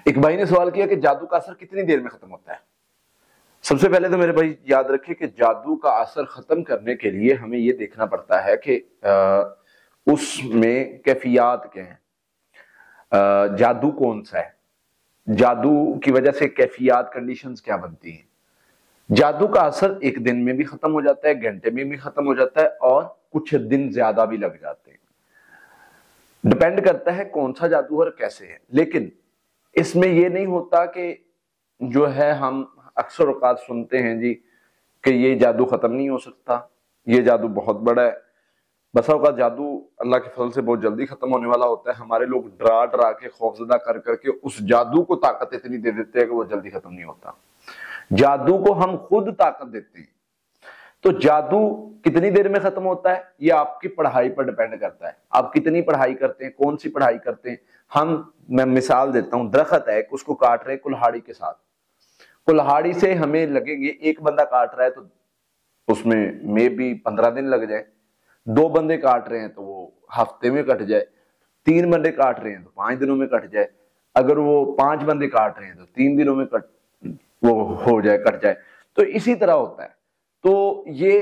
ایک بھائی نے سوال کیا کہ جادو کا اثر کتنی دیر میں ختم ہوتا ہے؟ سب سے پہلے تو میرے بھائی یاد رکھیں کہ جادو کا اثر ختم کرنے کے لیے ہمیں یہ دیکھنا پڑتا ہے کہ اس میں کیفیات کیا ہیں، جادو کون سا ہے، جادو کی وجہ سے کیفیات کنڈیشنز کیا بنتی ہیں۔ جادو کا اثر ایک دن میں بھی ختم ہو جاتا ہے، گھنٹے میں بھی ختم ہو جاتا ہے، اور کچھ دن زیادہ بھی لگ جاتے ہیں، ڈپینڈ کرتا ہے کون سا جادو اور کیسے ہے۔ لیکن اس میں یہ نہیں ہوتا کہ جو ہے ہم اکثر اوقات سنتے ہیں جی کہ یہ جادو ختم نہیں ہو سکتا، یہ جادو بہت بڑا ہے۔ بسا اوقات جادو اللہ کے فضل سے بہت جلدی ختم ہونے والا ہوتا ہے، ہمارے لوگ ڈرا ڈرا کے خوفزدہ کر کر کے اس جادو کو طاقت اتنی دے دیتے ہیں کہ وہ جلدی ختم نہیں ہوتا۔ جادو کو ہم خود طاقت دیتے ہیں۔ تو جادو کتنی دیر میں ختم ہوتا ہے یہ آپ کی پڑھائی پر ڈیپینڈ کرتا ہے، آپ کتنی پڑھائی کرتے ہیں، کون سی پڑھائی کرتے ہیں۔ میں مثال دیتا ہوں، درخت ہے، اس کو کاٹ رہے کلہاڑی کے ساتھ، کلہاڑی سے ہمیں لگے گی، ایک بندہ کاٹ رہا ہے تو اس میں بھی 15 دن لگ جائے، 2 بندے کاٹ رہے ہیں تو وہ ہفتے میں کٹ جائے، 3 بندے کاٹ رہے ہیں تو 5 دنوں میں کٹ جائے، اگر وہ 5 بندے کاٹ رہے ہیں تو 3 دنوں میں وہ ہو جائے، کٹ جائے۔ تو اسی طرح ہوتا ہے۔ تو یہ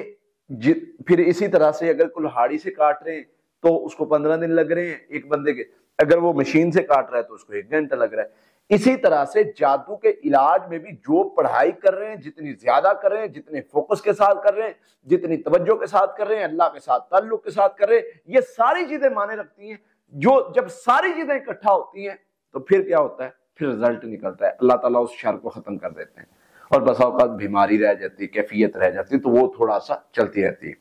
پھر اسی طرح سے اگر کلہاڑی سے کاٹ رہے ہیں تو اس کو 15 دن لگ رہے ہیں ایک بندے کے، اگر وہ مشین سے کاٹ رہا ہے تو اس کو 1 گھنٹہ لگ رہا ہے۔ اسی طرح سے جادو کے علاج میں بھی جو پڑھائی کر رہے ہیں، جتنی زیادہ کر رہے ہیں، جتنے فوکس کے ساتھ کر رہے ہیں، جتنی توجہ کے ساتھ کر رہے ہیں، اللہ کے ساتھ تعلق کے ساتھ کر رہے ہیں، یہ ساری چیزیں معنی رکھتی ہیں۔ جب ساری چیزیں اکٹھا ہوتی ہیں تو پھر کیا ہوتا ہے، پھر رزلٹ نکلتا ہے، اللہ تعالیٰ اس شر کو ختم کر دیتے ہیں، اور بسا اوقات بیماری رہ جاتی ہے، کیفیت رہ جاتی ہے، تو وہ تھوڑا سا چلتی رہتی ہے۔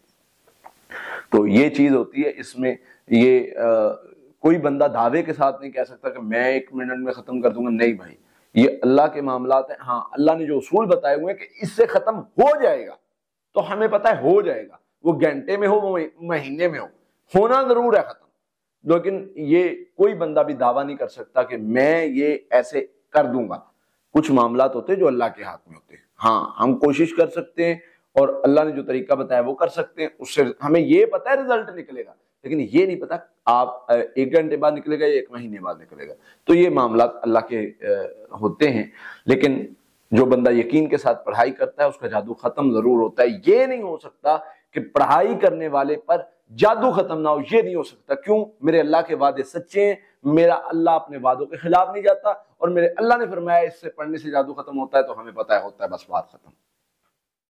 تو یہ چیز ہوتی ہے، اس میں یہ کوئی بندہ دعوے کے ساتھ نہیں کہہ سکتا کہ میں 1 منٹ میں ختم کر دوں گا، نہیں بھائی، یہ اللہ کے معاملات ہیں۔ ہاں، اللہ نے جو اصول بتائے ہوئے ہیں کہ اس سے ختم ہو جائے گا، تو ہمیں پتہ ہے ہو جائے گا، وہ گھنٹے میں ہو، وہ مہینے میں ہو، ہونا ضرور ہے ختم۔ لیکن یہ کوئی بندہ بھی دعویٰ نہیں کر سکتا کہ میں یہ ایسے کر دوں گا۔ کچھ معاملات ہوتے ہیں جو اللہ کے ہاتھ میں ہوتے ہیں۔ ہاں، ہم کوشش کر سکتے ہیں اور اللہ نے جو طریقہ بتایا وہ کر سکتے ہیں، اس سے ہمیں یہ پتہ ہے رزلٹ نکلے گا، لیکن یہ نہیں پتا آپ 1 گھنٹے بعد نکلے گا یا 1 مہینے بعد نکلے گا۔ تو یہ معاملات اللہ کے ہوتے ہیں، لیکن جو بندہ یقین کے ساتھ پڑھائی کرتا ہے اس کا جادو ختم ضرور ہوتا ہے۔ یہ نہیں ہو سکتا کہ پڑھائی کرنے والے پر جادو ختم نہ ہو، یہ نہیں ہو سکتا۔ کیوں؟ میرے اللہ کے وعدے سچے ہیں، میرا اللہ اپنے وعدوں کے خلاف نہیں جاتا، اور میرے اللہ نے فرمایا اس سے پڑھنے سے جادو ختم ہوتا ہے، تو ہمیں پتہ ہے ہوتا ہے، بس بات ختم۔